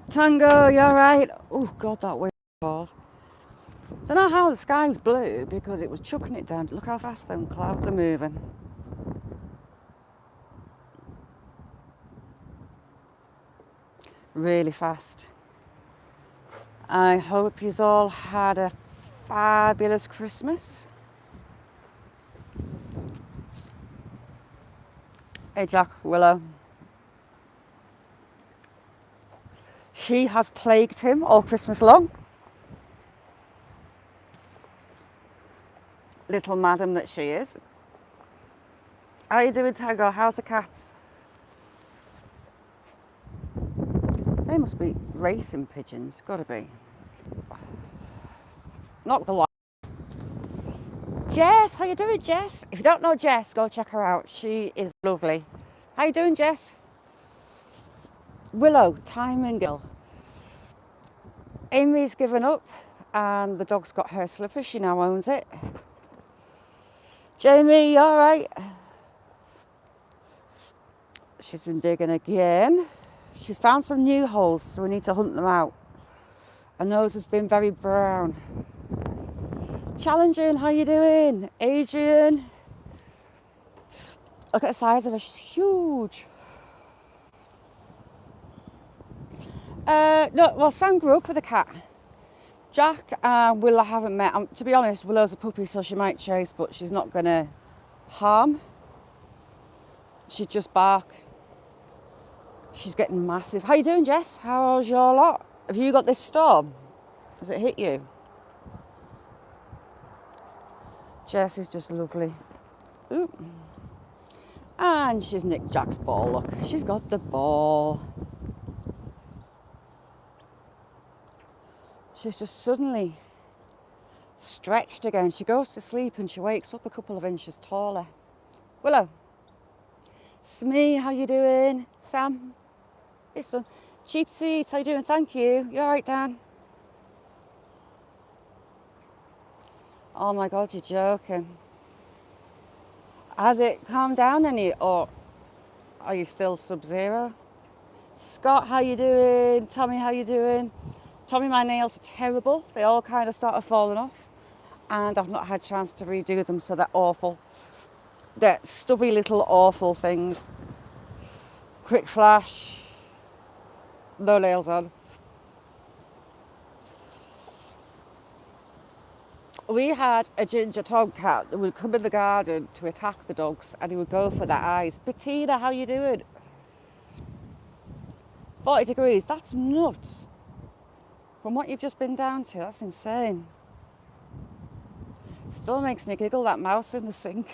Tango, you alright? Oh god, that wind cold. Don't know how the sky's blue because it was chucking it down. Look how fast them clouds are moving. Really fast. I hope you all had a fabulous Christmas. Hey Jack, Willow. She has plagued him all Christmas long. Little madam that she is. How you doing, Tango? How's the cats? They must be racing pigeons. Gotta be. Not the lot. Jess, how you doing, Jess? If you don't know Jess, go check her out. She is lovely. How you doing, Jess? Willow, Timing Gill. Amy's given up and the dog's got her slipper. She now owns it. Jamie, you all right? She's been digging again. She's found some new holes, so we need to hunt them out. Her nose has been very brown. Challenging, how you doing? Adrian. Look at the size of her, she's huge. No, well, Sam grew up with a cat. Jack and Willow haven't met. To be honest, Willow's a puppy, so she might chase, but she's not going to harm. She'd just bark. She's getting massive. How you doing, Jess? How's your lot? Have you got this storm? Has it hit you? Jess is just lovely. Ooh. And she's nicked Jack's ball, look. She's got the ball. She's just suddenly stretched again. She goes to sleep and she wakes up a couple of inches taller. Willow. Smee, how you doing? Sam? This son. Cheap seats, how you doing? Thank you. You alright, Dan? Oh my god, you're joking. Has it calmed down any, or are you still sub-zero? Scott, how you doing? Tommy, how you doing? Tommy, my nails are terrible. They all kind of started falling off and I've not had a chance to redo them, so they're awful. They're stubby little awful things. Quick flash. No nails on. We had a ginger tomcat that would come in the garden to attack the dogs and he would go for their eyes. Bettina, how you doing? 40 degrees, that's nuts. From what you've just been down to, that's insane. Still makes me giggle, that mouse in the sink.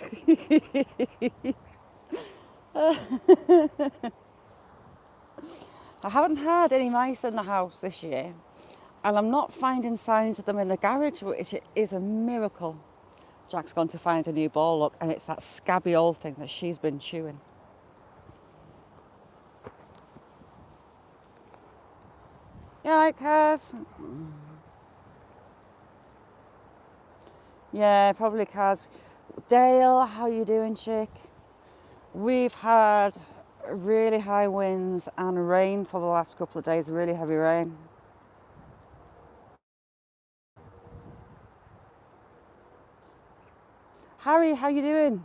I haven't had any mice in the house this year, and I'm not finding signs of them in the garage, which is a miracle. Jack's gone to find a new ball, look, and it's that scabby old thing that she's been chewing. You alright, Kaz? Yeah, probably Kaz. Dale, how you doing, chick? We've had really high winds and rain for the last couple of days, really heavy rain. Harry, how you doing?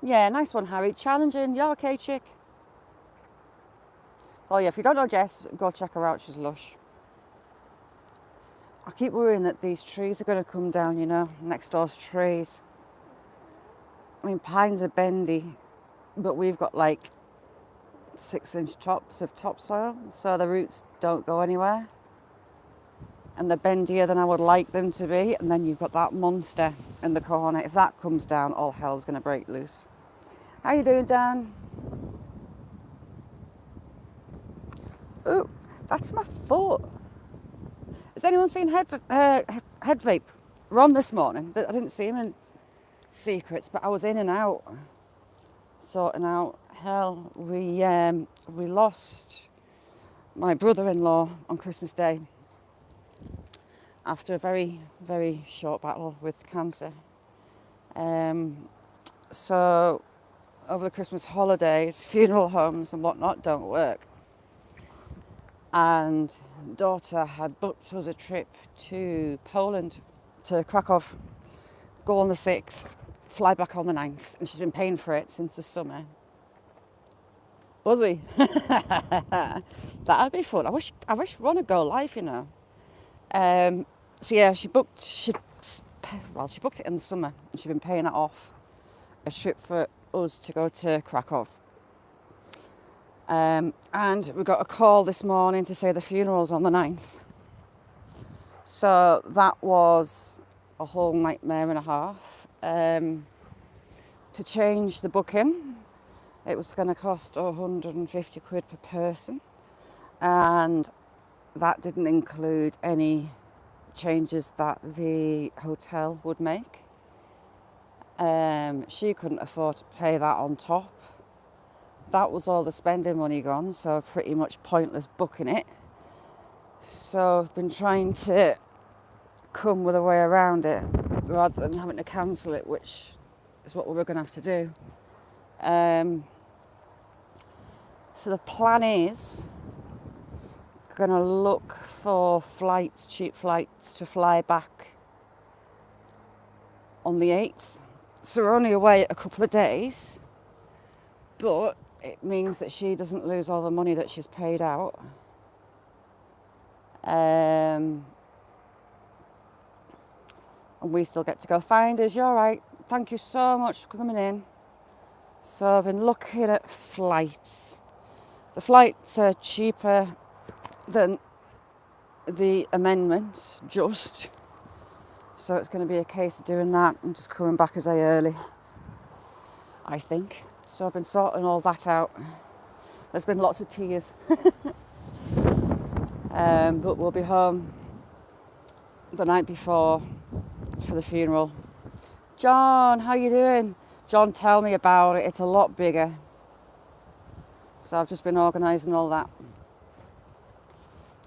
Yeah, nice one, Harry. Challenging. You okay, chick? Oh yeah, if you don't know Jess, go check her out. She's lush. I keep worrying that these trees are going to come down, you know, next door's trees. I mean, pines are bendy, but we've got like 6-inch tops of topsoil, so the roots don't go anywhere. And they're bendier than I would like them to be. And then you've got that monster in the corner. If that comes down, all hell's going to break loose. How you doing, Dan? Ooh, that's my foot. Has anyone seen Head Vape? Ron this morning. I didn't see him in Secrets, but I was in and out, sorting out hell. We lost my brother-in-law on Christmas Day after a very, very short battle with cancer. So over the Christmas holidays, funeral homes and whatnot don't work. and daughter had booked us a trip to Poland, to Krakow, go on the 6th, fly back on the 9th, and she's been paying for it since the summer. Buzzy. That'd be fun. I wish Ron would go live, you know. So yeah, she booked it in the summer, and she's been paying it off, a trip for us to go to Krakow. And we got a call this morning to say the funeral's on the 9th. So that was a whole nightmare and a half. To change the booking, it was going to cost 150 quid per person, and that didn't include any changes that the hotel would make. She couldn't afford to pay that on top. That was all the spending money gone, so pretty much pointless booking it. So I've been trying to come with a way around it rather than having to cancel it, which is what we were going to have to do. So the plan is going to look for flights, cheap flights, to fly back on the 8th. So we're only away a couple of days, but it means that she doesn't lose all the money that she's paid out. And we still get to go find us. You're all right. Thank you so much for coming in. So I've been looking at flights. The flights are cheaper than the amendment, just. So it's going to be a case of doing that and just coming back a day early, I think. So I've been sorting all that out. There's been lots of tears. But we'll be home the night before for the funeral. John, how you doing? John, tell me about it. It's a lot bigger. So I've just been organising all that.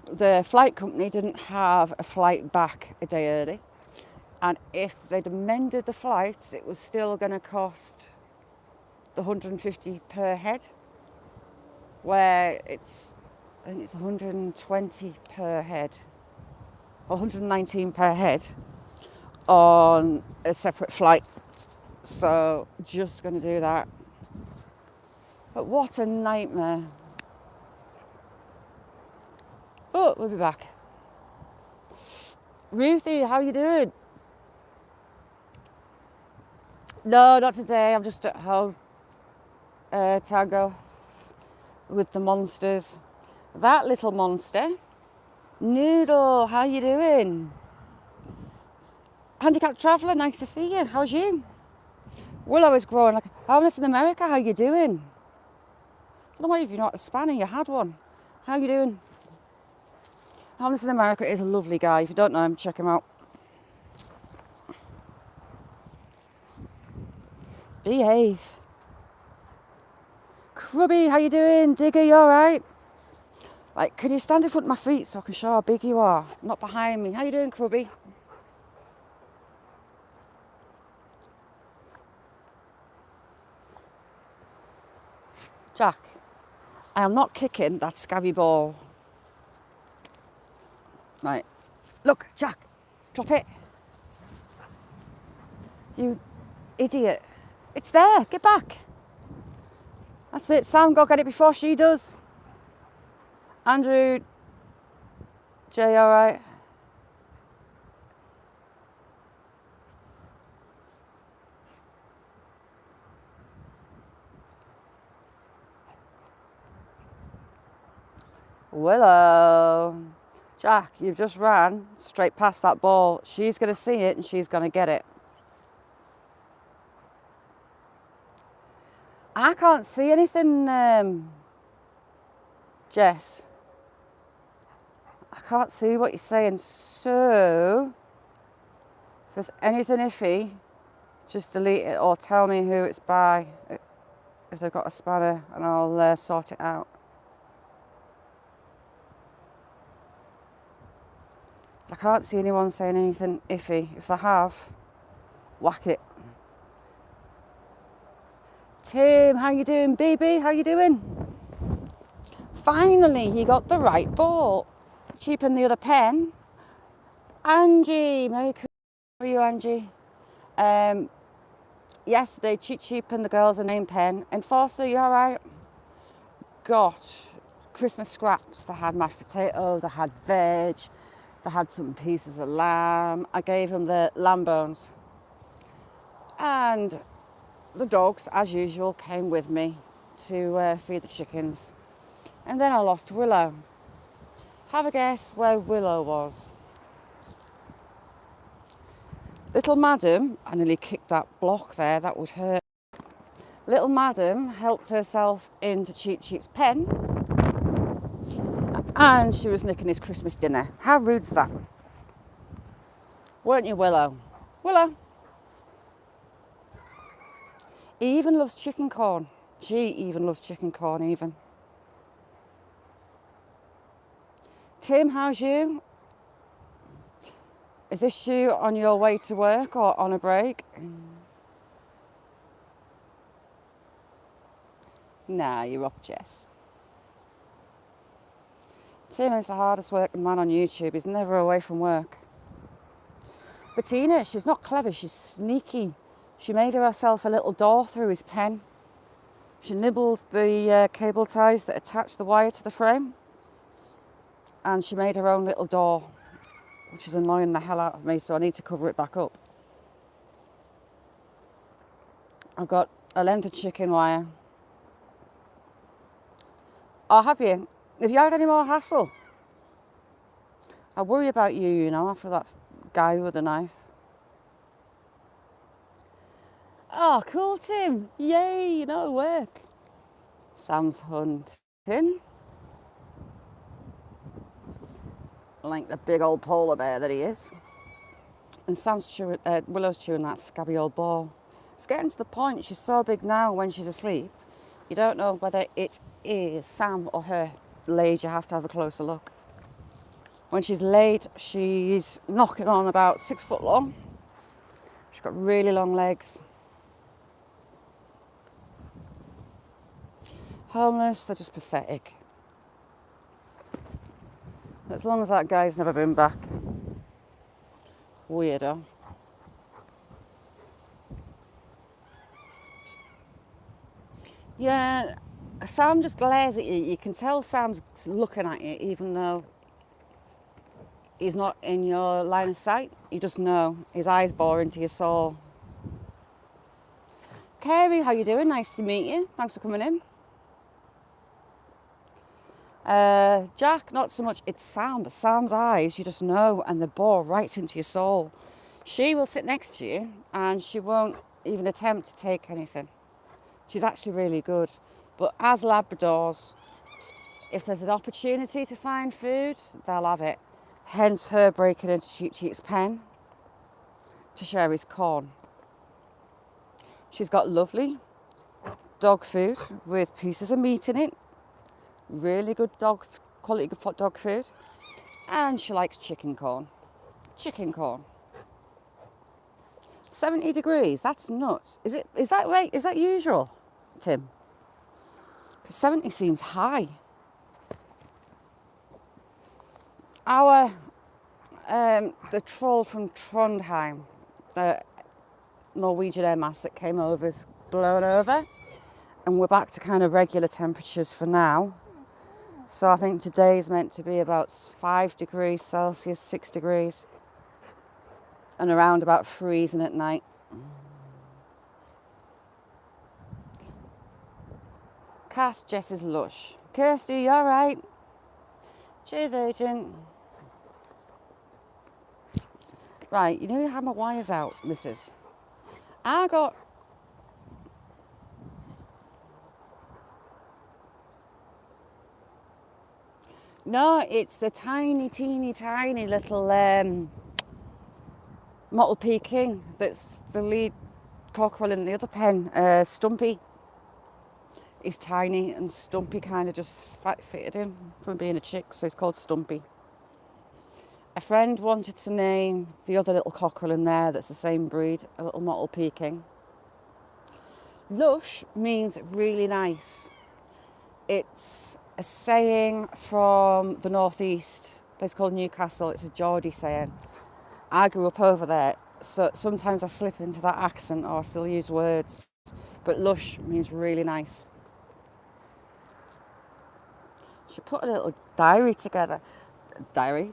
The flight company didn't have a flight back a day early. And if they'd amended the flights, it was still going to cost the 150 per head, where I think it's 120 per head, or 119 per head on a separate flight. So just going to do that. But what a nightmare. But we'll be back. Ruthie, how you doing? No, not today. I'm just at home. Tango with the monsters. That little monster. Noodle, how you doing? Handicapped traveller, nice to see you. How's you? Willow is growing like homeless in America. How you doing? I don't know why if you're not a spanner, you had one. How you doing? Homeless in America is a lovely guy. If you don't know him, check him out. Behave. Crubby, how you doing? Digger, you alright? Right, can you stand in front of my feet so I can show how big you are? Not behind me. How you doing, Crubby? Jack, I am not kicking that scabby ball. Right. Look, Jack, drop it. You idiot. It's there, get back. That's it, Sam, go get it before she does. Andrew, Jay, all right? Willow. Jack, you've just ran straight past that ball. She's going to see it and she's going to get it. I can't see anything, Jess. I can't see what you're saying. So, if there's anything iffy, just delete it or tell me who it's by if they've got a spanner and I'll sort it out. I can't see anyone saying anything iffy. If they have, whack it. Tim, how you doing? BB, how you doing? Finally, he got the right ball. Cheapened the other pen. Angie, Merry Christmas for you, Angie. Yesterday, cheapened the girls a name pen. Enforcer, you alright? Got Christmas scraps. They had mashed potatoes, they had veg, they had some pieces of lamb. I gave them the lamb bones. And the dogs, as usual, came with me to feed the chickens. And then I lost Willow. Have a guess where Willow was. Little Madam, I nearly kicked that block there, that would hurt. Little Madam helped herself into Cheap Cheap's pen and she was nicking his Christmas dinner. How rude's that? Weren't you, Willow? Willow. He even loves chicken corn. She even loves chicken corn even. Tim, how's you? Is this you on your way to work or on a break? Nah, you're up, Jess. Tim is the hardest working man on YouTube. He's never away from work. Bettina, she's not clever, she's sneaky. She made herself a little door through his pen. She nibbled the cable ties that attach the wire to the frame. And she made her own little door, which is annoying the hell out of me, so I need to cover it back up. I've got a length of chicken wire. Oh, have you? Have you had any more hassle? I worry about you, you know, after that guy with the knife. Oh, cool, Tim. Yay, you know, work. Sam's hunting. Like the big old polar bear that he is. And Willow's chewing that scabby old ball. It's getting to the point, she's so big now when she's asleep, you don't know whether it is Sam or her laid. You have to have a closer look. When she's laid, she's knocking on about 6 foot long. She's got really long legs. Homeless, they're just pathetic. As long as that guy's never been back. Weirdo. Yeah, Sam just glares at you. You can tell Sam's looking at you even though he's not in your line of sight. You just know. His eyes bore into your soul. Carrie, how you doing? Nice to meet you. Thanks for coming in. Jack, not so much. It's Sam, but Sam's eyes, you just know, and they bore right into your soul. She will sit next to you and she won't even attempt to take anything. She's actually really good. But as Labradors, if there's an opportunity to find food, they'll have it. Hence her breaking into Cheap Cheap's pen to share his corn. She's got lovely dog food with pieces of meat in it. Really good quality dog food. And she likes chicken corn. Chicken corn. 70 degrees, that's nuts. Is that right? Is that usual, Tim? Because 70 seems high. The troll from Trondheim, the Norwegian air mass that came over, is blown over. And we're back to kind of regular temperatures for now. So I think today's meant to be about 5 degrees Celsius, 6 degrees. And around about freezing at night. Cass, Jess is lush. Kirsty, you alright? Cheers, agent. Right, you know you have my wires out, missus. I got... No, it's the tiny, teeny, tiny little Mottled Peking that's the lead cockerel in the other pen. Stumpy. He's tiny and Stumpy kind of just fitted him from being a chick, so he's called Stumpy. A friend wanted to name the other little cockerel in there that's the same breed, a little Mottled Peking. Lush means really nice. It's a a saying from the northeast, a place called Newcastle. It's a Geordie saying. I grew up over there, so sometimes I slip into that accent or I still use words. But lush means really nice. Should put a little diary together.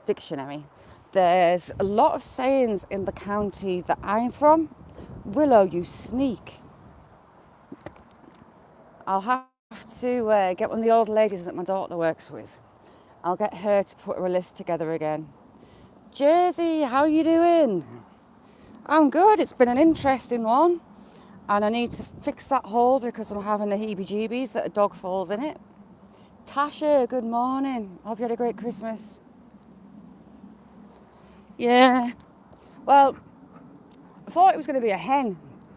Dictionary. There's a lot of sayings in the county that I'm from. Willow, you sneak. I'll have to get one of the old ladies that my daughter works with. I'll get her to put a list together again. Jersey, how you doing? I'm good. It's been an interesting one. And I need to fix that hole because I'm having the heebie-jeebies that a dog falls in it. Tasha, good morning. Hope you had a great Christmas. Yeah. Well, I thought it was going to be a hen.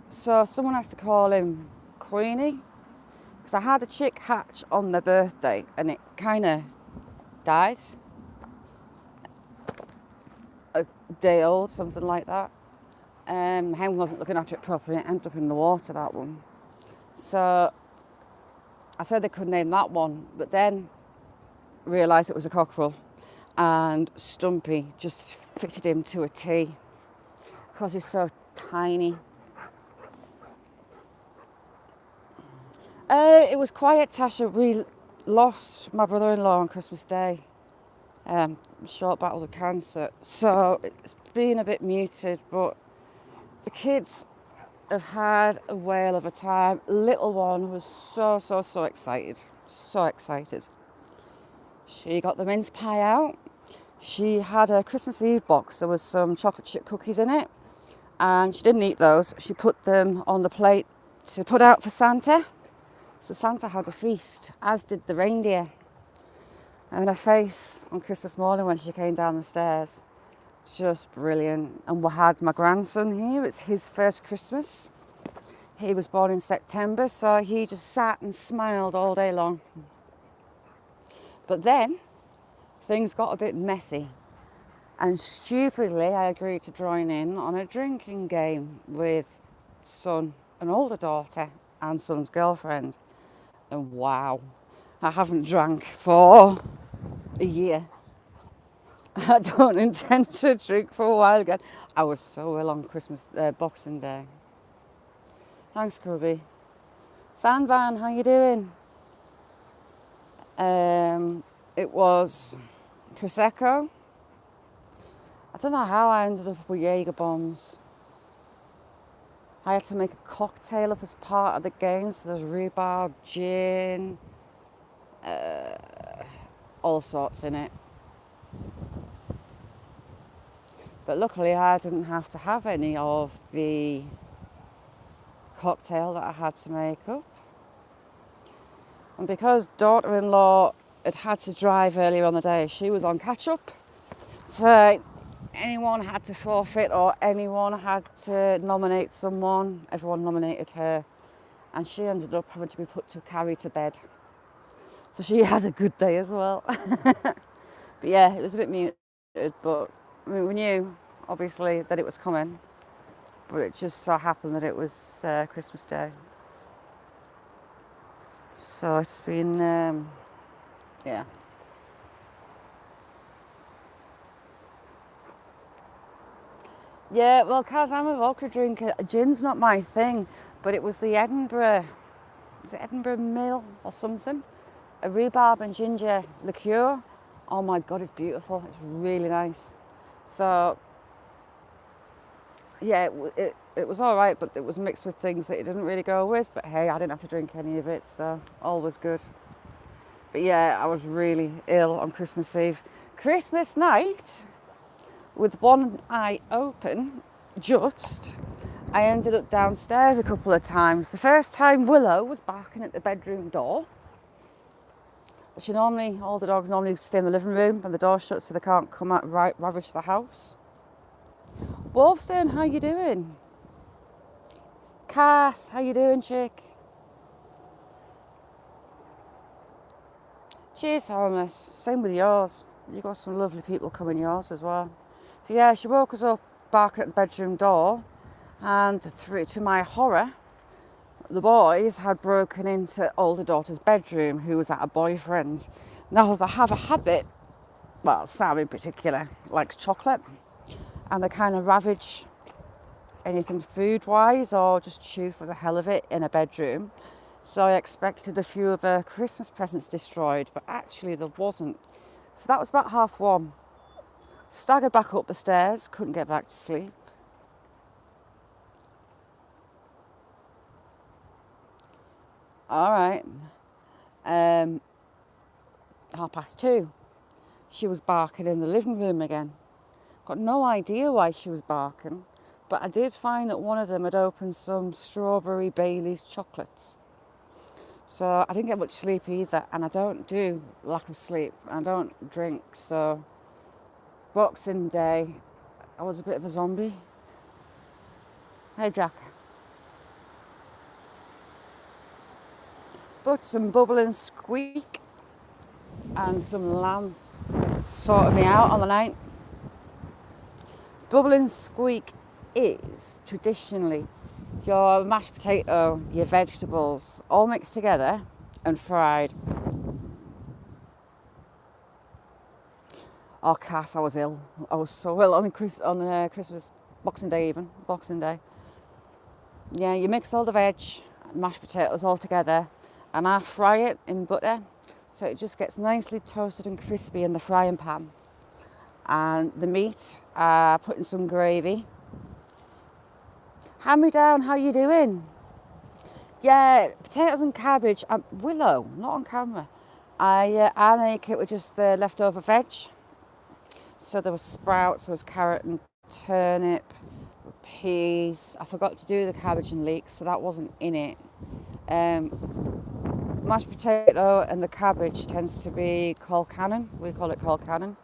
So someone has to call him Queenie. Because I had a chick hatch on their birthday and it kind of died. A day old, something like that. Hen wasn't looking after it properly. It ended up in the water, that one. So I said they could name that one, but then realised it was a cockerel. And Stumpy just fitted him to a T because he's so tiny. It was quiet, Tasha. We lost my brother-in-law on Christmas Day. Short battle with cancer. So it's been a bit muted, but the kids have had a whale of a time. Little one was so excited. So excited. She got the mince pie out. She had a Christmas Eve box. There was some chocolate chip cookies in it. And she didn't eat those. She put them on the plate to put out for Santa. So Santa had a feast, as did the reindeer. And her face on Christmas morning when she came down the stairs, just brilliant. And we had my grandson here. It's his first Christmas. He was born in September, so he just sat and smiled all day long. But then things got a bit messy. And stupidly, I agreed to join in on a drinking game with son, an older daughter, and son's girlfriend. And wow, I haven't drank for a year. I don't intend to drink for a while again. I was so ill on Boxing Day. Thanks, Grubby. Sandvan, how you doing? It was Prosecco. I don't know how I ended up with Jaeger bombs. I had to make a cocktail up as part of the game, so there's rhubarb, gin, all sorts in it. But luckily I didn't have to have any of the cocktail that I had to make up. And because daughter-in-law had to drive earlier on the day, she was on catch-up. So anyone had to forfeit or anyone had to nominate someone, everyone nominated her. And she ended up having to be put to carry to bed. So she had a good day as well. But yeah, it was a bit muted, but I mean, we knew, obviously, that it was coming. But it just so happened that it was Christmas Day. So it's been, yeah. Yeah, well, Kaz, I'm a vodka drinker. Gin's not my thing, but it was the Edinburgh Mill or something? A rhubarb and ginger liqueur. Oh my God, it's beautiful. It's really nice. So, yeah, it was all right, but it was mixed with things that it didn't really go with. But hey, I didn't have to drink any of it, so all was good. But yeah, I was really ill on Christmas Eve. Christmas night, with one eye open, I ended up downstairs a couple of times. The first time Willow was barking at the bedroom door. All the dogs normally stay in the living room and the door's shut so they can't come out and ravish the house. Wolfstone, how you doing? Cass, how you doing, chick? Cheers, Harmless. Same with yours. You got some lovely people coming yours as well. So yeah, she woke us up barking at the bedroom door, and to my horror, the boys had broken into older daughter's bedroom, who was at a boyfriend. Now they have a habit, well, Sam in particular likes chocolate, and they kind of ravage anything food-wise or just chew for the hell of it in a bedroom. So I expected a few of her Christmas presents destroyed, but actually there wasn't. So that was about 1:30. Staggered back up the stairs, couldn't get back to sleep. All right. 2:30. She was barking in the living room again. Got no idea why she was barking, but I did find that one of them had opened some strawberry Bailey's chocolates. So I didn't get much sleep either, and I don't do lack of sleep. I don't drink, so Boxing Day, I was a bit of a zombie. Hey, Jack. But some Bubble and Squeak and some lamb sorted me out on the night. Bubble and Squeak is traditionally your mashed potato, your vegetables, all mixed together and fried. Oh, Cass, I was ill. I was so ill on Christmas, Boxing Day even, Boxing Day. Yeah, you mix all the veg, mashed potatoes all together, and I fry it in butter, so it just gets nicely toasted and crispy in the frying pan. And the meat, I put in some gravy. Hand me down, how you doing? Yeah, potatoes and cabbage. Willow, not on camera. I make it with just the leftover veg. So there was sprouts, there was carrot and turnip, peas. I forgot to do the cabbage and leeks, so that wasn't in it. Mashed potato and the cabbage tends to be colcannon. We call it colcannon.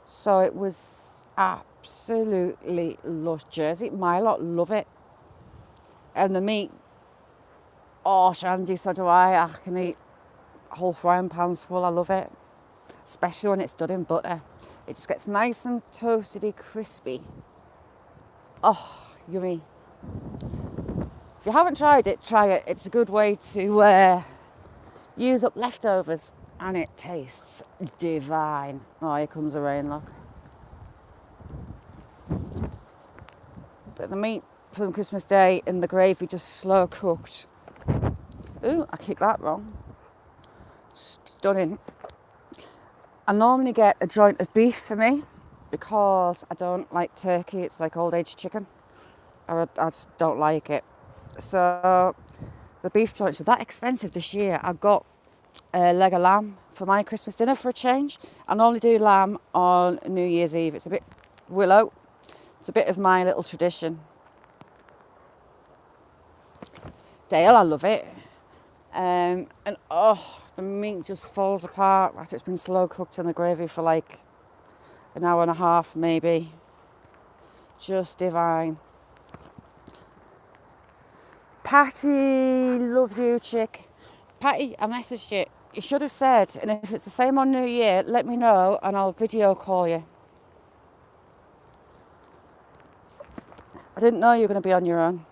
So it was absolutely luscious. My lot love it. And the meat, oh, Shandy, so do I. I can eat whole frying pans full. I love it. Especially when it's done in butter. It just gets nice and toasty, crispy. Oh, yummy. If you haven't tried it, try it. It's a good way to use up leftovers, and it tastes divine. Oh, here comes the rain, look. But the meat from Christmas Day and the gravy just slow cooked. Ooh, I kicked that wrong. Stunning. I normally get a joint of beef for me because I don't like turkey. It's like old age chicken. I just don't like it. So the beef joints were that expensive this year. I got a leg of lamb for my Christmas dinner for a change. I normally do lamb on New Year's Eve. It's a bit Willow. It's a bit of my little tradition. Dale, I love it. And oh, the meat just falls apart after it's been slow cooked in the gravy for like an hour and a half maybe. Just divine. Patty, love you, chick. Patty, I messaged you. You should have said, and if it's the same on New Year, let me know and I'll video call you. I didn't know you were going to be on your own,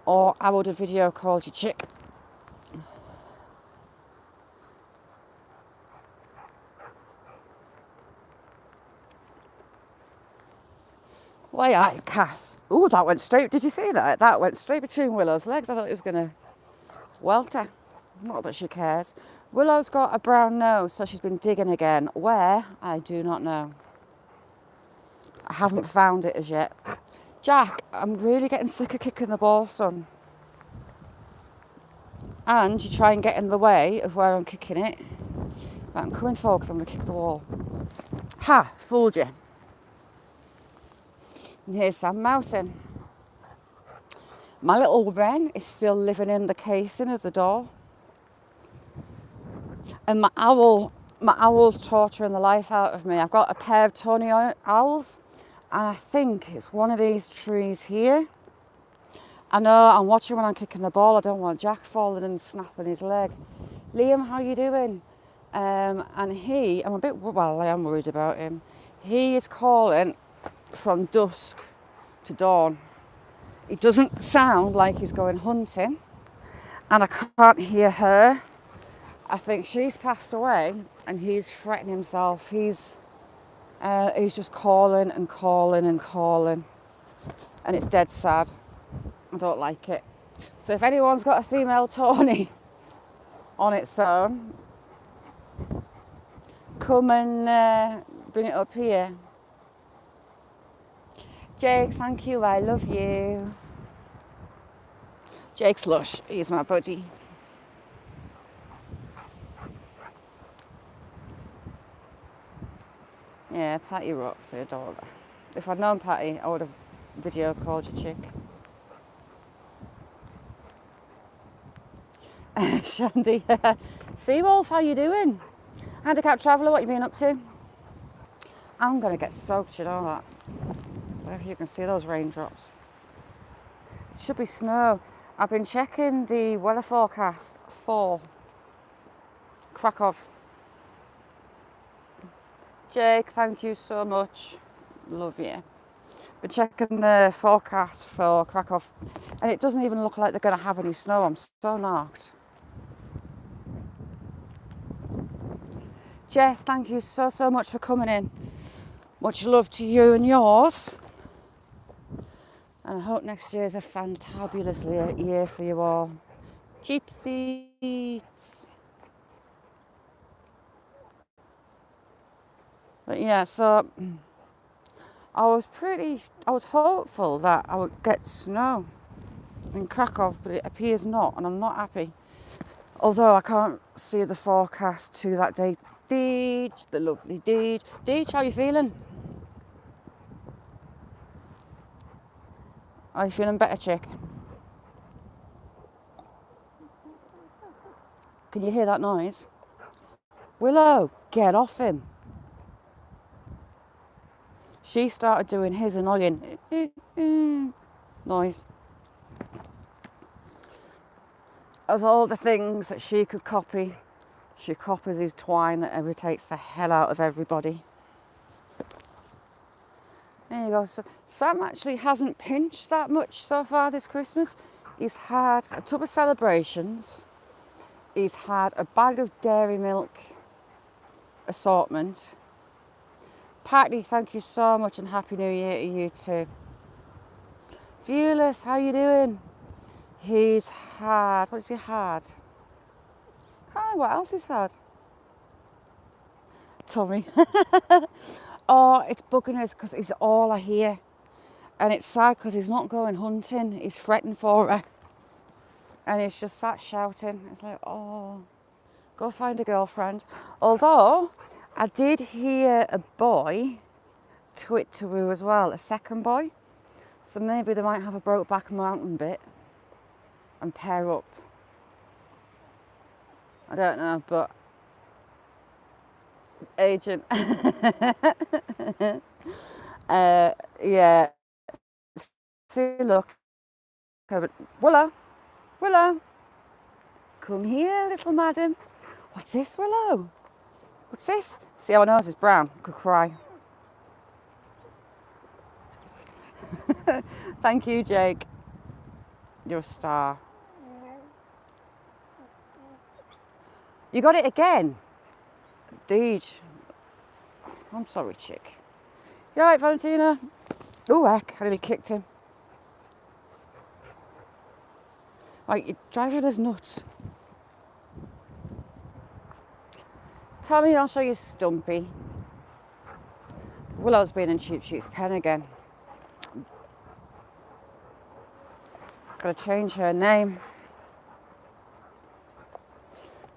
or I would have video called you, chick. Why, I Cass. Oh, that went straight. Did you see that? That went straight between Willow's legs. I thought it was going to welter. Not that she cares. Willow's got a brown nose, so she's been digging again. Where? I do not know. I haven't found it as yet. Jack, I'm really getting sick of kicking the ball, son. And you try and get in the way of where I'm kicking it. But I'm coming forward because I'm going to kick the wall. Ha! Fooled you. And here's Sam mousing. My little wren is still living in the casing of the door. And my owl's torturing the life out of me. I've got a pair of tawny owls, and I think it's one of these trees here. I know, I'm watching when I'm kicking the ball. I don't want Jack falling and snapping his leg. Liam, how you doing? And I am worried about him. He is calling from dusk to dawn. It doesn't sound like he's going hunting, and I can't hear her. I think she's passed away, and he's fretting himself. He's just calling and calling and calling, and it's dead sad. I don't like it. So if anyone's got a female Tony on its own, come and bring it up here. Jake, thank you. I love you. Jake's lush. He's my buddy. Yeah, Patty rocks. I adore her. If I'd known Patty, I would have video called you, chick. Shandy. Seawolf, how you doing? Handicap traveller, what you been up to? I'm going to get soaked, you know that. I don't know if you can see those raindrops. It should be snow. I've been checking the weather forecast for Krakow. Jake, thank you so much. Love you. Been checking the forecast for Krakow, and it doesn't even look like they're going to have any snow. I'm so knocked. Jess, thank you so much for coming in. Much love to you and yours. And I hope next year is a fantabulous year for you all. Cheap seats. But yeah, so I was hopeful that I would get snow in Krakow, but it appears not, and I'm not happy. Although I can't see the forecast to that day. Deej, the lovely Deej. Deej, how are you feeling? Are you feeling better, chick? Can you hear that noise? Willow, get off him. She started doing his annoying noise. Of all the things that she could copy, she copies his twine that irritates the hell out of everybody. There you go. So Sam actually hasn't pinched that much so far this Christmas. He's had a tub of celebrations. He's had a bag of dairy milk assortment. Patty, thank you so much and Happy New Year to you too. Viewless, how you doing? He's had, what's he had? Oh, what else he's had? Tommy. Oh, it's bugging us because he's all I hear. And it's sad because he's not going hunting. He's fretting for her. And he's just sat shouting. It's like, oh, go find a girlfriend. Although, I did hear a boy twit to her as well, a second boy. So maybe they might have a Brokeback Mountain bit and pair up. I don't know, but agent. Yeah. See, look. Willow. Willow. Come here, little madam. What's this, Willow? What's this? See how my nose is brown? I could cry. Thank you, Jake. You're a star. You got it again? Deej. I'm sorry, chick. You alright, Valentina? Oh, heck, I nearly kicked him. Right, you're driving us nuts. Tommy, I'll show you Stumpy. Willow's been in Cheap Sheep's pen again. Gotta change her name.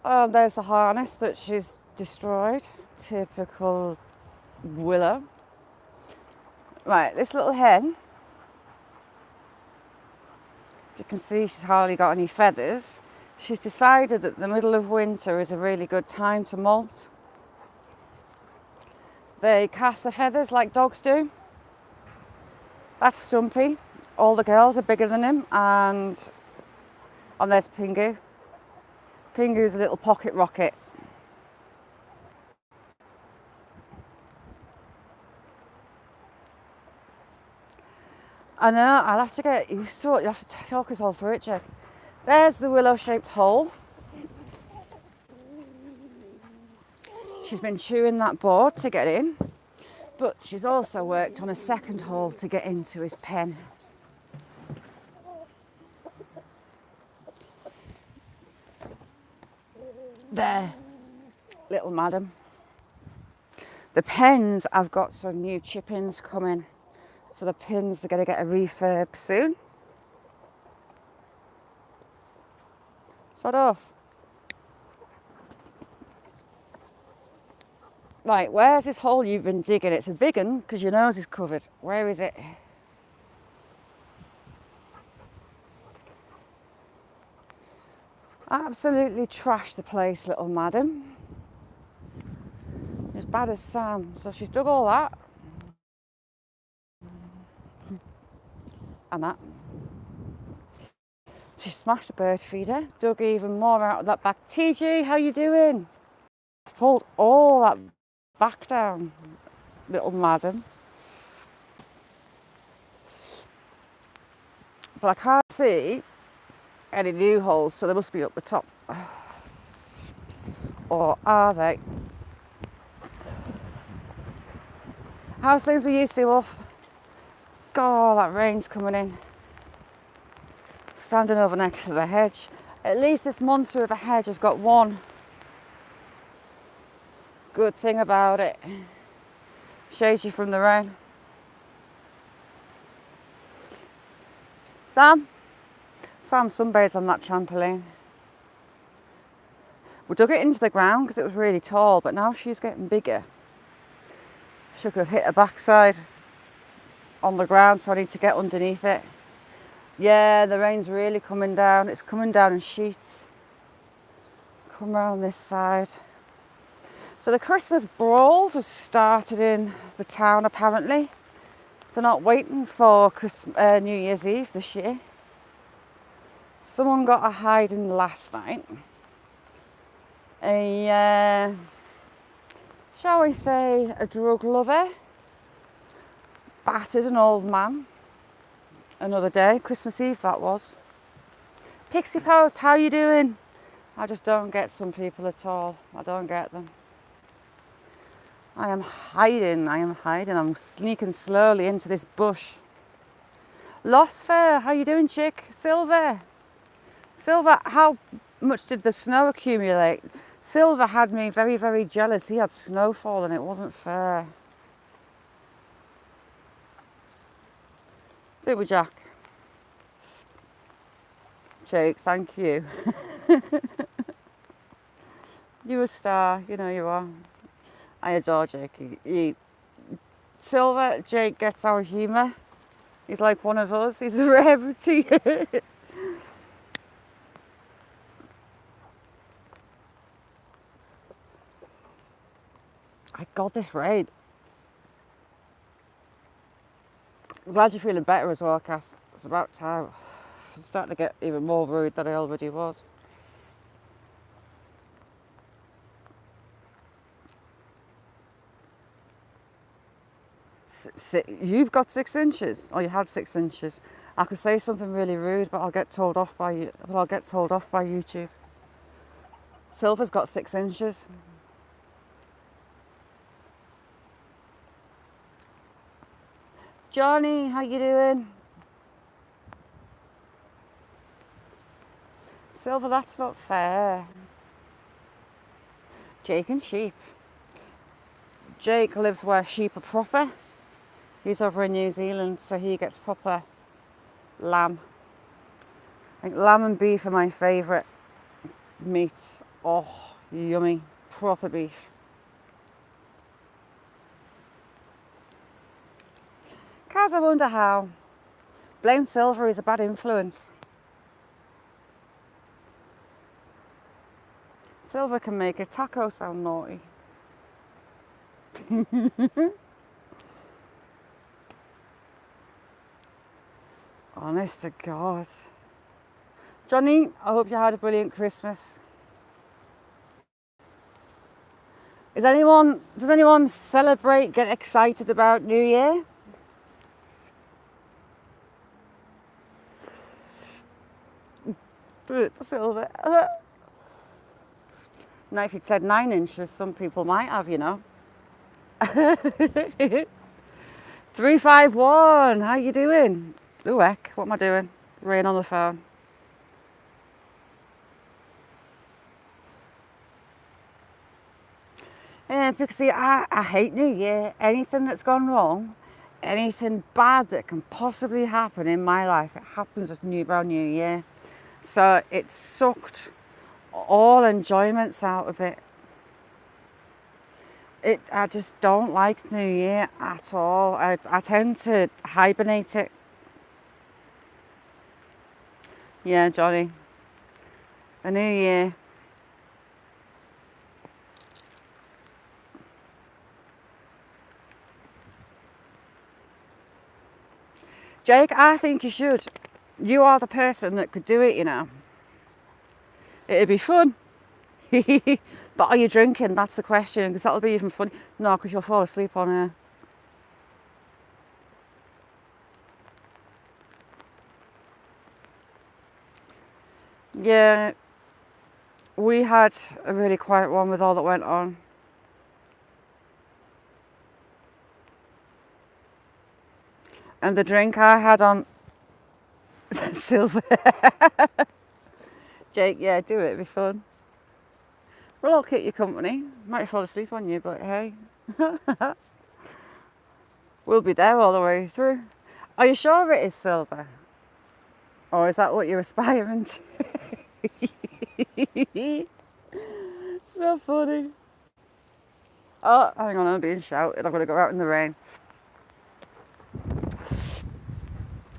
Oh, there's the harness that she's destroyed. Typical Willow. Right, this little hen, you can see she's hardly got any feathers. She's decided that the middle of winter is a really good time to molt. They cast the feathers like dogs do. That's Stumpy. All the girls are bigger than him, and there's Pingu. Pingu's a little pocket rocket. I know, I'll have to get used to it. You have to talk us all through it, Jack. There's the willow-shaped hole. She's been chewing that board to get in, but she's also worked on a second hole to get into his pen. There, little madam. The pens, I've got some new chip-ins coming, so the pins are going to get a refurb soon. Sod off. Right, where's this hole you've been digging? It's a big one because your nose is covered. Where is it? Absolutely trashed the place, little madam. As bad as Sam. So she's dug all that. And that. She smashed the bird feeder. Dug even more out of that back. TG, how you doing? Pulled all that back down, little madam. But I can't see any new holes, so they must be up the top. Or are they? How's things with you, Wolf? God, that rain's coming in. Standing over next to the hedge. At least this monster of a hedge has got one good thing about it. Shades you from the rain. Sam sunbathes on that trampoline. We dug it into the ground because it was really tall, but now she's getting bigger. She could have hit her backside on the ground, so I need to get underneath it. Yeah, the rain's really coming down. It's coming down in sheets. Come around this side. So the Christmas brawls have started in the town apparently. They're not waiting for New Year's Eve this year. Someone got a hiding last night. Shall we say, a drug lover battered an old man. Another day, Christmas Eve that was. Pixie Post, how you doing? I just don't get some people at all. I don't get them. I am hiding. I'm sneaking slowly into this bush. Lost Fair, how you doing, chick? Silver, how much did the snow accumulate? Silver had me very, very jealous. He had snowfall and it wasn't fair. Did we, Jack? Jake, thank you. You a star, you know you are. I adore Jake. Silver, Jake gets our humour. He's like one of us. He's a rarity. I got this rain. I'm glad you're feeling better as well, Cass. It's about time. I'm starting to get even more worried than I already was. You've got 6 inches, or you had 6 inches. I could say something really rude, but I'll get told off by you. I'll get told off by YouTube. Silver's got 6 inches. Johnny, how you doing? Silver, that's not fair. Jake and sheep. Jake lives where sheep are proper. He's over in New Zealand, so he gets proper lamb. I think lamb and beef are my favourite meat. Oh, yummy. Proper beef. Kaz, I wonder how. Blame Silver, he's a bad influence. Silver can make a taco sound naughty. Honest to God. Johnny, I hope you had a brilliant Christmas. Does anyone celebrate, get excited about New Year? Silver. Now, if you'd said 9 inches, some people might have, you know. 351, how you doing? Ooh, heck, what am I doing? Rain on the phone. Yeah, because see, I hate New Year. Anything that's gone wrong, anything bad that can possibly happen in my life, it happens at Brand New Year. So it sucked all enjoyments out of it. I just don't like New Year at all. I tend to hibernate it. Yeah, Johnny. A New Year. Jake, I think you should. You are the person that could do it, you know. It'd be fun. But are you drinking? That's the question, because that'll be even funny. No, because you'll fall asleep on her. Yeah, we had a really quiet one with all that went on. And the drink I had on Silver. Jake, yeah, do it, it'd be fun. We'll all keep you company. Might fall asleep on you, but hey. We'll be there all the way through. Are you sure it is Silver? Or is that what you're aspiring to? So funny. Oh, hang on, I'm being shouted. I've got to go out in the rain.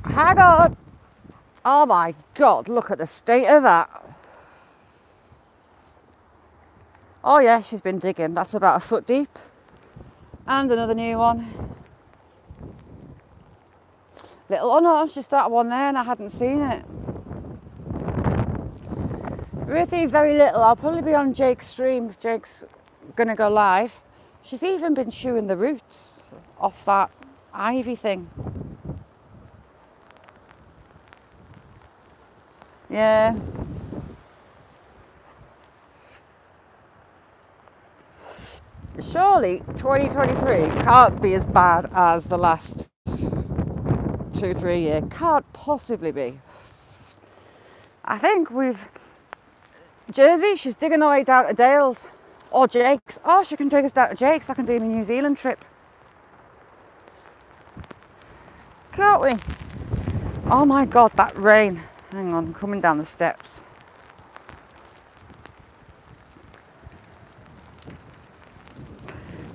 Hang on. Oh my God, look at the state of that. Oh yeah, she's been digging. That's about a foot deep. And another new one. Little, oh no, she started one there and I hadn't seen it. Really very little. I'll probably be on Jake's stream if Jake's gonna go live. She's even been chewing the roots off that ivy thing. Yeah. Surely 2023 can't be as bad as the last 2-3 years. Can't possibly be. I think we've... Jersey, she's digging her way down to Dales. Or Jake's. Oh, she can take us down to Jake's. I can do my New Zealand trip. Can't we? Oh my God, that rain. Hang on, I'm coming down the steps.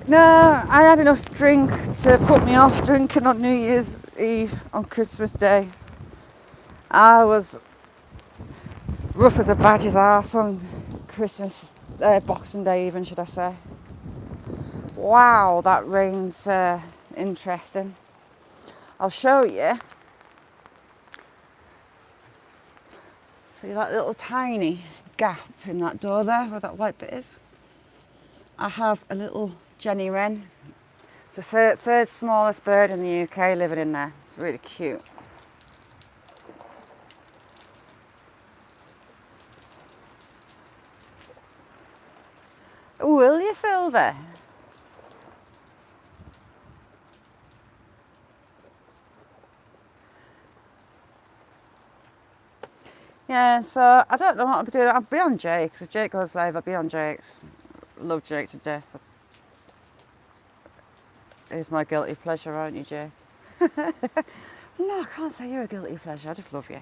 No, I had enough drink to put me off drinking on New Year's Eve, on Christmas Day. I was rough as a badger's arse on Christmas, Boxing Day even, should I say. Wow, that rain's interesting. I'll show you. See that little tiny gap in that door there, where that white bit is? I have a little Jenny Wren. It's the third smallest bird in the UK living in there. It's really cute. Will you, Silver? Yeah, so I don't know what I'll be doing. I'll be on Jake's. If Jake goes live, I'll be on Jake's. Love Jake to death. It's my guilty pleasure, aren't you, Jake? No, I can't say you're a guilty pleasure. I just love you.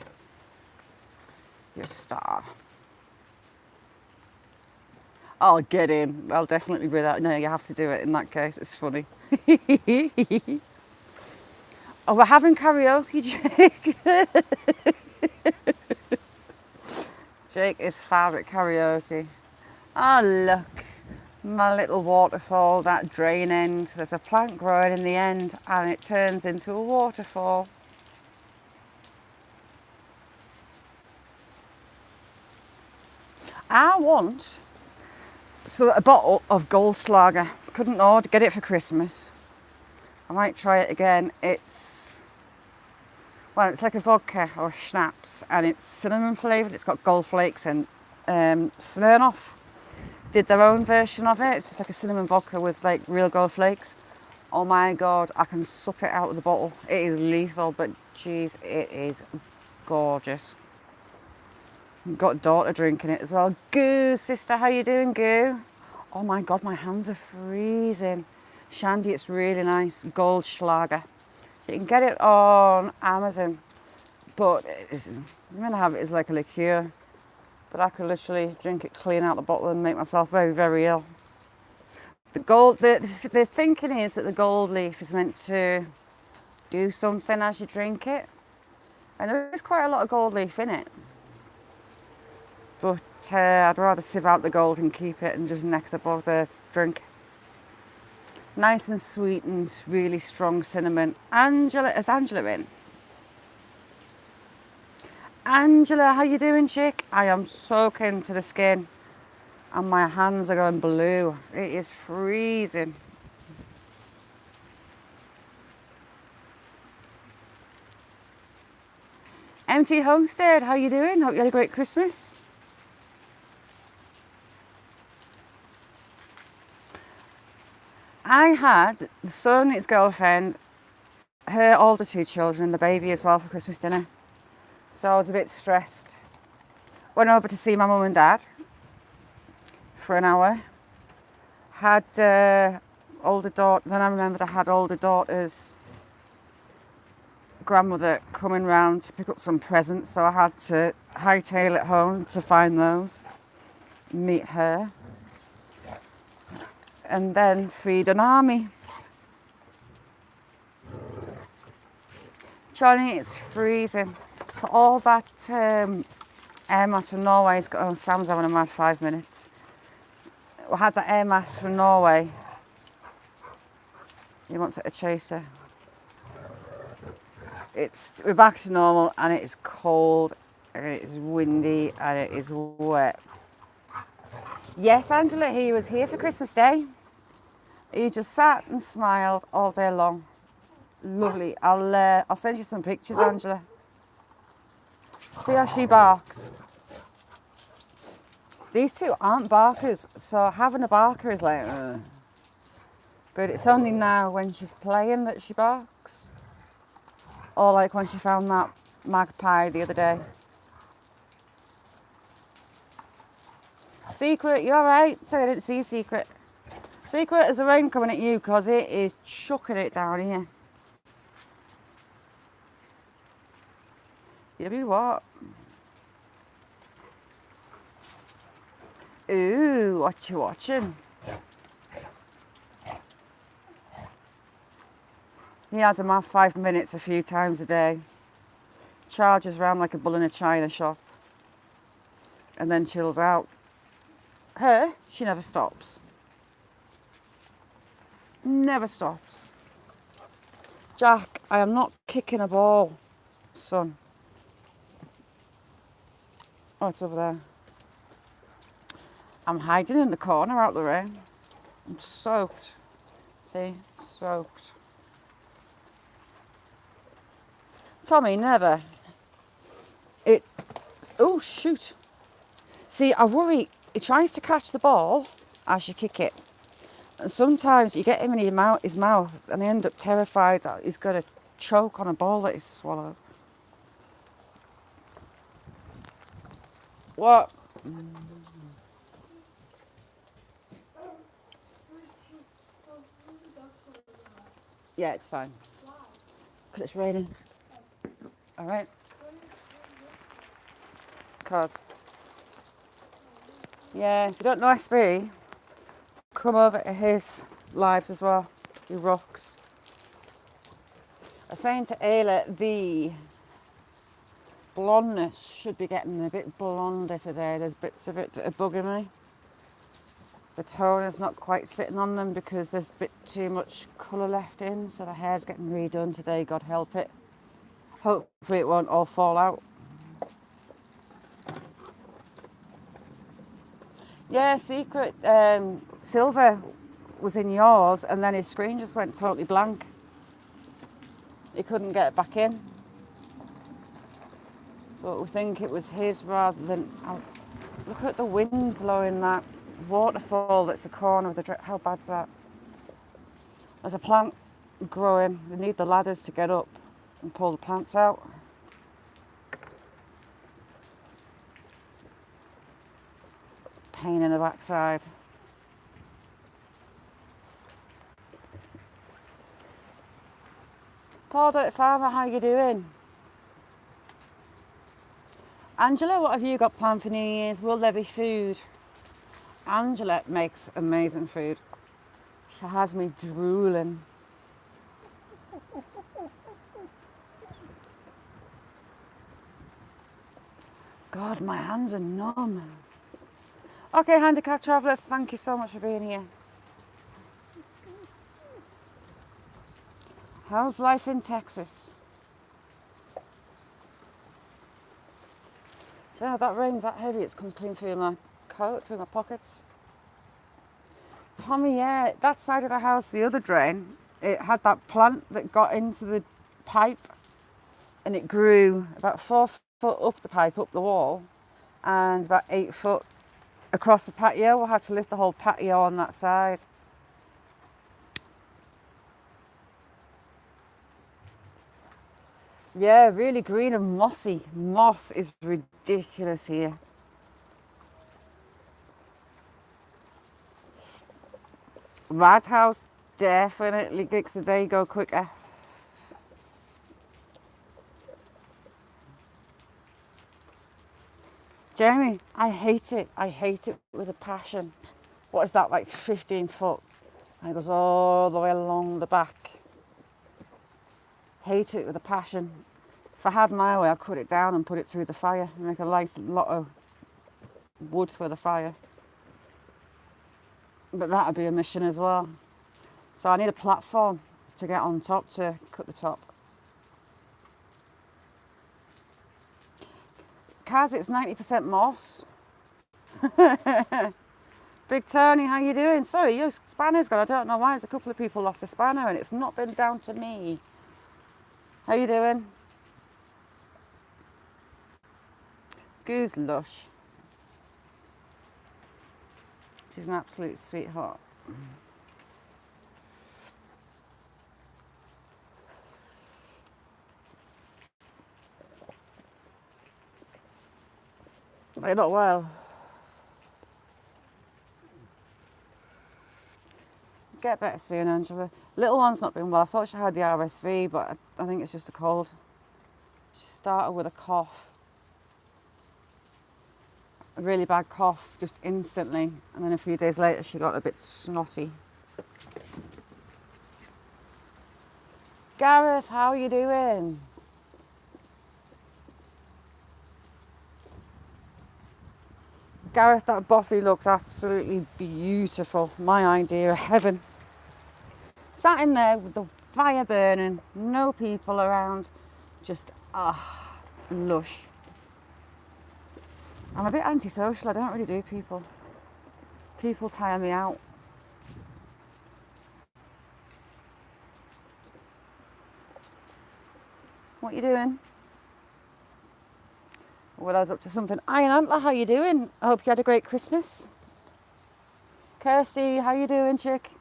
You're a star. Oh, get in. I'll definitely be that. No, you have to do it in that case. It's funny. Oh, we're having karaoke, Jake. Jake is fab at karaoke. Oh, look. My little waterfall, that drain end. There's a plant growing in the end and it turns into a waterfall. I want a bottle of Goldschlager. Couldn't get it for Christmas. I might try it again. It's Well, it's like a vodka or schnapps, and it's cinnamon flavoured. It's got gold flakes, and Smirnoff did their own version of it. It's just like a cinnamon vodka with like real gold flakes. Oh my god, I can suck it out of the bottle. It is lethal, but geez, it is gorgeous. Got a daughter drinking it as well. Goo, sister, how you doing, Goo? Oh my god, my hands are freezing. Shandy, it's really nice. Goldschlager. You can get it on Amazon, but I'm going to have it as like a liqueur. But I could literally drink it clean out the bottle and make myself very, very ill. The thinking is that the gold leaf is meant to do something as you drink it. And there is quite a lot of gold leaf in it. But I'd rather sieve out the gold and keep it and just neck the drink. Nice and sweet and really strong cinnamon. Is Angela in? Angela, how you doing, chick? I am soaking to the skin and my hands are going blue. It is freezing. MT Homestead, how you doing? Hope you had a great Christmas. I had the son, his girlfriend, her older two children and the baby as well for Christmas dinner. So I was a bit stressed. Went over to see my mum and dad for an hour. Had older daughter, then I remembered I had older daughter's grandmother coming round to pick up some presents, so I had to hightail it home to find those, meet her, and then feed an army. Johnny, it's freezing. For all that air mass from Norway, Sam's having a mad 5 minutes. We had that air mass from Norway. He wants it a chaser. We're back to normal, and it is cold, and it is windy, and it is wet. Yes, Angela, he was here for Christmas Day. He just sat and smiled all day long. Lovely. I'll send you some pictures, Angela. See how she barks. These two aren't barkers, so having a barker is like, ugh. But it's only now when she's playing that she barks. Or like when she found that magpie the other day. Secret, you alright? Sorry, I didn't see you, Secret. Secret, is the rain coming at you? Because it is chucking it down here. You be what? Ooh, what you watching? He has him off 5 minutes a few times a day. Charges around like a bull in a china shop. And then chills out. Her, she never stops. Never stops. Jack, I am not kicking a ball, son. Oh, it's over there. I'm hiding in the corner out the rain. I'm soaked. See? Soaked. Tommy, never. Oh, shoot. See, I worry. He tries to catch the ball as you kick it. And sometimes you get him in his mouth and I end up terrified that he's going to choke on a ball that he's swallowed. What? Yeah, it's fine. Why? Because it's raining. All right. Because. Yeah, if you don't know SB, come over to his lives as well. He rocks. I was saying to Ayla, the blondness should be getting a bit blonder today. There's bits of it that are bugging me. The tone is not quite sitting on them because there's a bit too much colour left in, so the hair's getting redone today, God help it. Hopefully it won't all fall out. Yeah, Secret, Silver was in yours and then his screen just went totally blank. He couldn't get it back in. but we think it was his rather than... Oh, look at the wind blowing that waterfall that's the corner of the... How bad's that? There's a plant growing. We need the ladders to get up and pull the plants out. Pain in the backside. Paul Dirty Farmer, how you doing? Angela, what have you got planned for New Year's? Will there be food? Angela makes amazing food. She has me drooling. God, my hands are numb. Okay, Handicap Traveller, thank you so much for being here. How's life in Texas? So yeah, that rain's that heavy, it's come clean through my coat, through my pockets. Tommy, yeah, that side of the house, the other drain, it had that plant that got into the pipe and it grew about 4 foot up the pipe, up the wall, and about 8 foot across the patio. We had to lift the whole patio on that side. Yeah, really green and mossy. Moss is ridiculous here. Madhouse definitely gigs a day go quicker. Jamie, I hate it. I hate it with a passion. What is that, like 15 foot? And it goes all the way along the back. Hate it with a passion. If I had my way, I'd cut it down and put it through the fire and make a nice lot of wood for the fire. But that would be a mission as well. So I need a platform to get on top to cut the top. Kaz, it's 90% moss. Big Tony, how you doing? Sorry, your spanner's gone. I don't know why. There's a couple of people lost a spanner and it's not been down to me. How you doing? Goo's lush. She's an absolute sweetheart. You're not well. Get better soon, Angela. Little one's not been well. I thought she had the RSV, but I think it's just a cold. She started with a cough. A really bad cough, just instantly. And then a few days later, she got a bit snotty. Gareth, how are you doing? Gareth, that bothy looks absolutely beautiful. My idea of heaven. Sat in there with the fire burning, no people around, just lush. I'm a bit antisocial, I don't really do people. People tire me out. What are you doing? Willow's up to something. Iron Antler, how you doing? I hope you had a great Christmas. Kirsty, how you doing, chick?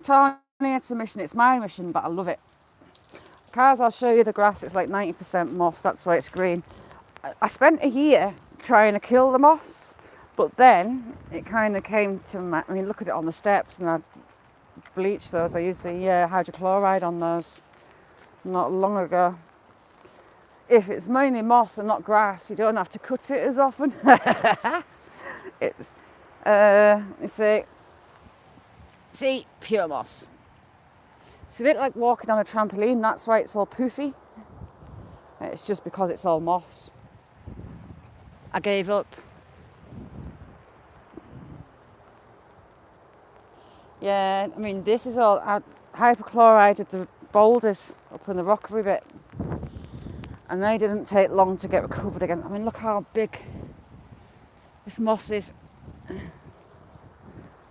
Tony, it's a mission. It's my mission, but I love it. Cars, I'll show you the grass. It's like 90% moss. That's why it's green. I spent a year trying to kill the moss, but then it kind of came to I mean, look at it on the steps, and I bleached those. I used the hydrochloride on those not long ago. If it's mainly moss and not grass, you don't have to cut it as often. It's, you see, pure moss. It's a bit like walking on a trampoline. That's why it's all poofy. It's just because it's all moss. I gave up. Yeah, I mean, this is all hypochloride the boulders up in the rockery bit. And they didn't take long to get recovered again. I mean, look how big this moss is.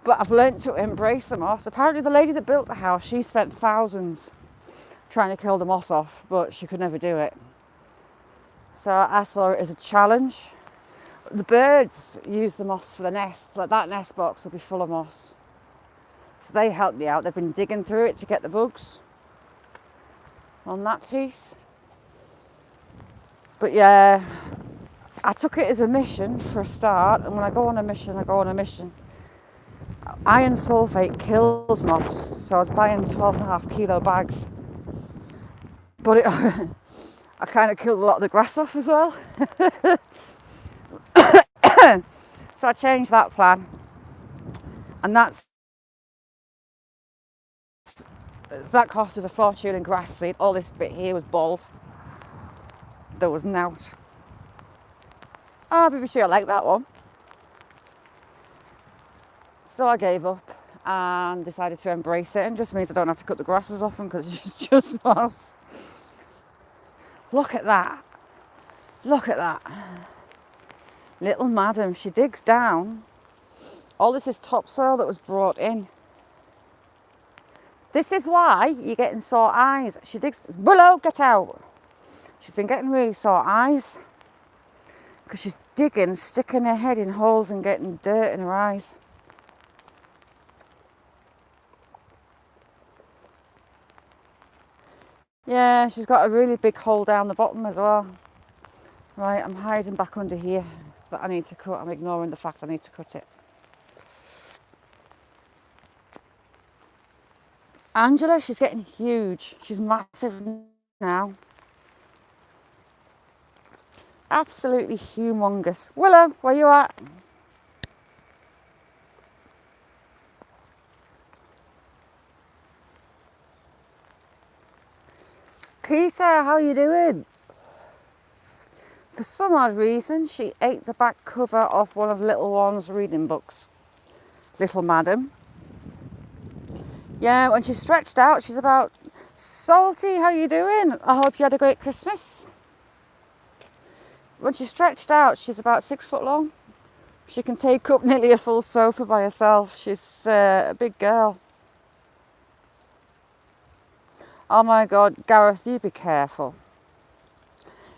But I've learnt to embrace the moss. Apparently the lady that built the house, she spent thousands trying to kill the moss off, but she could never do it. So I saw it as a challenge. The birds use the moss for the nests. Like that nest box will be full of moss. So they helped me out. They've been digging through it to get the bugs on that piece. But yeah, I took it as a mission for a start. And when I go on a mission, I go on a mission. Iron sulfate kills moss. So I was buying 12.5 kilo bags. But it, I kind of killed a lot of the grass off as well. So I changed that plan. And that cost us a fortune in grass seed. All this bit here was bald. There was nout. Oh, I'm sure I like that one. So I gave up and decided to embrace it. And just means I don't have to cut the grasses off them because it's just moss. Look at that. Look at that. Little madam, she digs down. All this is topsoil that was brought in. This is why you're getting sore eyes. She digs, Willow, get out. She's been getting really sore eyes because she's digging, sticking her head in holes and getting dirt in her eyes. Yeah, she's got a really big hole down the bottom as well. Right, I'm hiding back under here that I need to cut. I'm ignoring the fact I need to cut it. Angela, she's getting huge. She's massive now. Absolutely humongous. Willow, where you at? Peter, how are you doing? For some odd reason, she ate the back cover off one of Little One's reading books. Little madam. Yeah, when she's stretched out, she's about, Salty, how you doing? I hope you had a great Christmas. When she's stretched out, she's about 6 foot long. She can take up nearly a full sofa by herself. She's a big girl. Oh my God, Gareth, you be careful.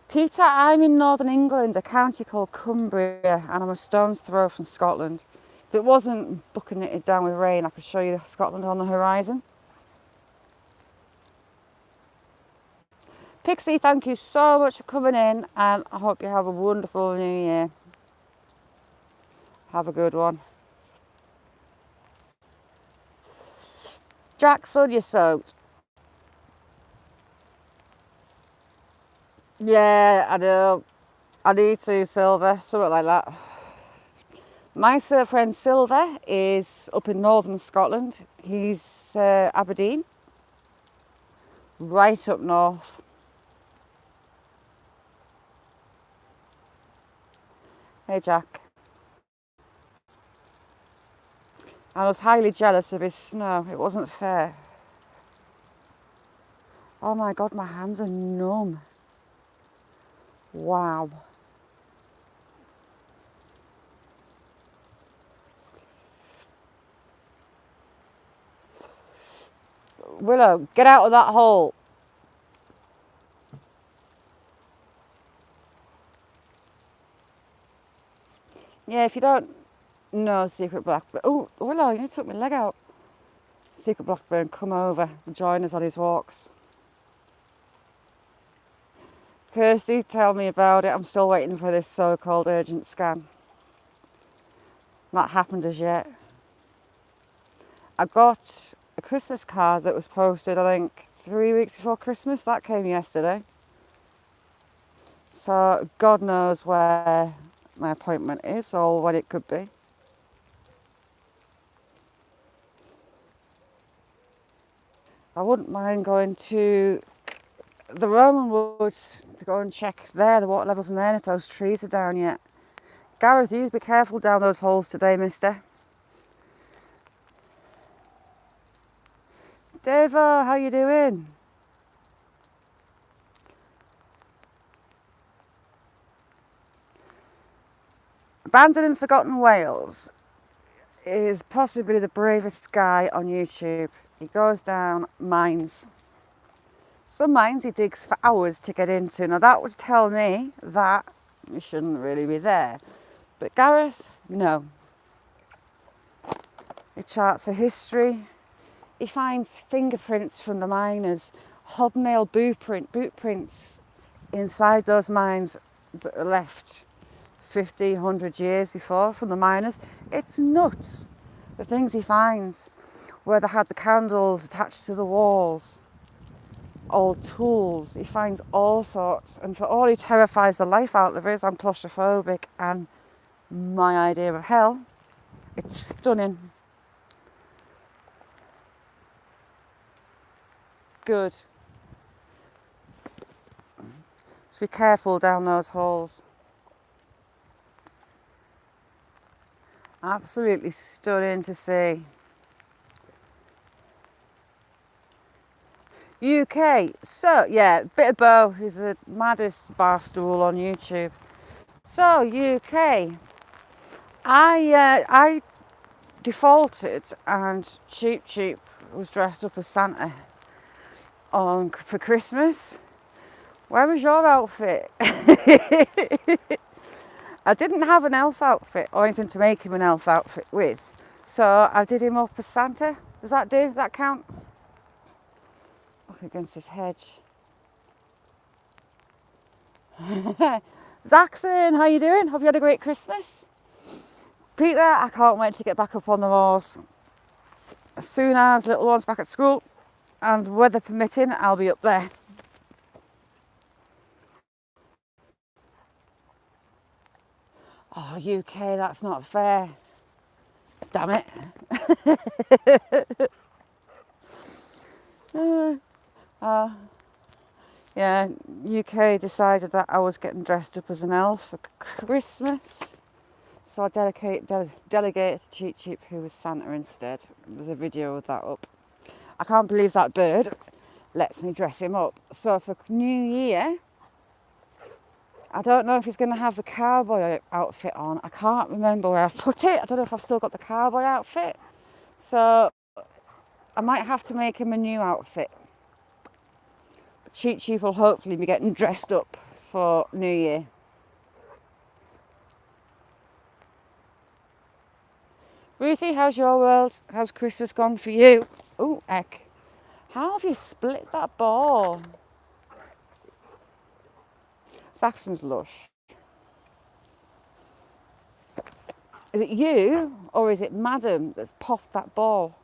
Peter, I'm in northern England, a county called Cumbria, and I'm a stone's throw from Scotland. If it wasn't bucketing down with rain, I could show you Scotland on the horizon. Pixie, thank you so much for coming in, and I hope you have a wonderful new year. Have a good one. Jackson, you're soaked. Yeah, I know. I need to, Silver, something like that. My friend Silver is up in northern Scotland. He's Aberdeen, right up north. Hey, Jack. I was highly jealous of his snow. It wasn't fair. Oh my God, my hands are numb. Wow. Willow, get out of that hole. Yeah, if you don't know Secret Blackburn. Oh, Willow, you took my leg out. Secret Blackburn, come over and join us on his walks. Kirsty, tell me about it. I'm still waiting for this so-called urgent scan. Not happened as yet. I got a Christmas card that was posted, I think, 3 weeks before Christmas. That came yesterday. So God knows where my appointment is or what it could be. I wouldn't mind going to the Roman Woods to go and check there, the water levels in there, and if those trees are down yet. Gareth, you be careful down those holes today, mister. Devo, how you doing? Abandoned and Forgotten Wales. is possibly the bravest guy on YouTube. He goes down mines. Some mines he digs for hours to get into. Now that would tell me that you shouldn't really be there. But Gareth, no. He charts the history. He finds fingerprints from the miners, hobnail boot prints inside those mines that are left 50, 100 years before from the miners. It's nuts, the things he finds, where they had the candles attached to the walls, old tools. He finds all sorts, and for all he terrifies the life out of us, I'm claustrophobic, and my idea of hell, it's stunning. Good. Just be careful down those holes. Absolutely stunning to see. UK, so yeah, bit of both. He's the maddest barstool on YouTube. So UK, I defaulted and Cheap was dressed up as Santa for Christmas. Where was your outfit? I didn't have an elf outfit or anything to make him an elf outfit with, so I did him up as Santa. Does that do? That count? Look against this hedge. Zaxon, how you doing? Hope you had a great Christmas. Peter, I can't wait to get back up on the moors. As soon as little one's back at school and weather permitting, I'll be up there. Oh, UK, that's not fair. Damn it. Yeah, UK decided that I was getting dressed up as an elf for Christmas. So I delegated to Cheap Cheap, who was Santa instead. There's a video of that up. I can't believe that bird lets me dress him up. So for New Year, I don't know if he's going to have the cowboy outfit on. I can't remember where I've put it. I don't know if I've still got the cowboy outfit. So I might have to make him a new outfit. But Cheap Cheap will hopefully be getting dressed up for New Year. Ruthie, how's your world? How's Christmas gone for you? Oh, heck. How have you split that ball? Saxon's lush. Is it you or is it Madam that's popped that ball?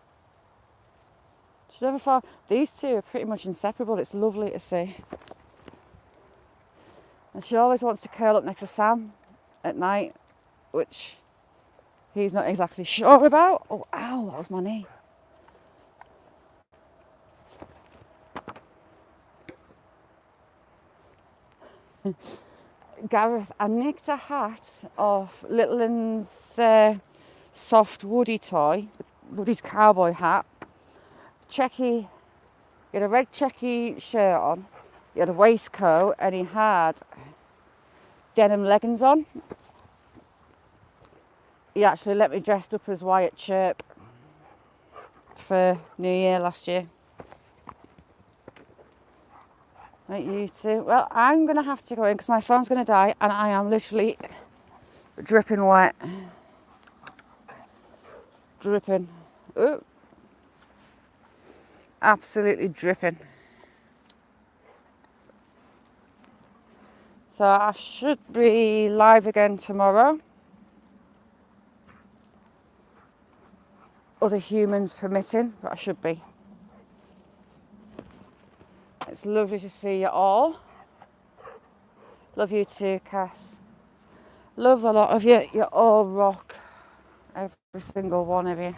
Should ever fall? These two are pretty much inseparable. It's lovely to see. And she always wants to curl up next to Sam at night, which he's not exactly sure about. Oh, ow, that was my knee. Gareth, I nicked a hat off Little Lynn's soft Woody toy, Woody's cowboy hat. Checky, he had a red checky shirt on, he had a waistcoat, and he had denim leggings on. He actually let me dressed up as Wyatt Chirp for New Year last year. Like you too. Well, I'm going to have to go in because my phone's going to die and I am literally dripping wet. Dripping. Ooh. Absolutely dripping. So I should be live again tomorrow. Other humans permitting, but I should be. It's lovely to see you all. Love you too, Cass. Love the lot of you. You all rock. Every single one of you.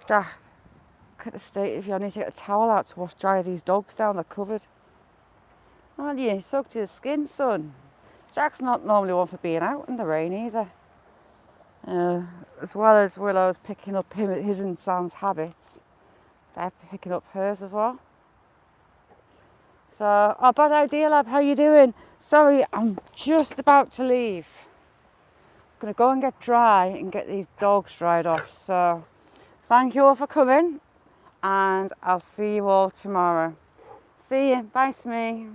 Look at the state of you. I need to get a towel out to wash dry these dogs down. They're covered. Aren't you? Soaked to the skin, son. Jack's not normally one for being out in the rain either. As well as Willow's picking up his and Sam's habits. They're picking up hers as well. So, oh, bad idea, lab. How you doing? Sorry, I'm just about to leave. Gonna go and get dry and get these dogs dried off. So thank you all for coming, and I'll see you all tomorrow. See you. Bye, Smee.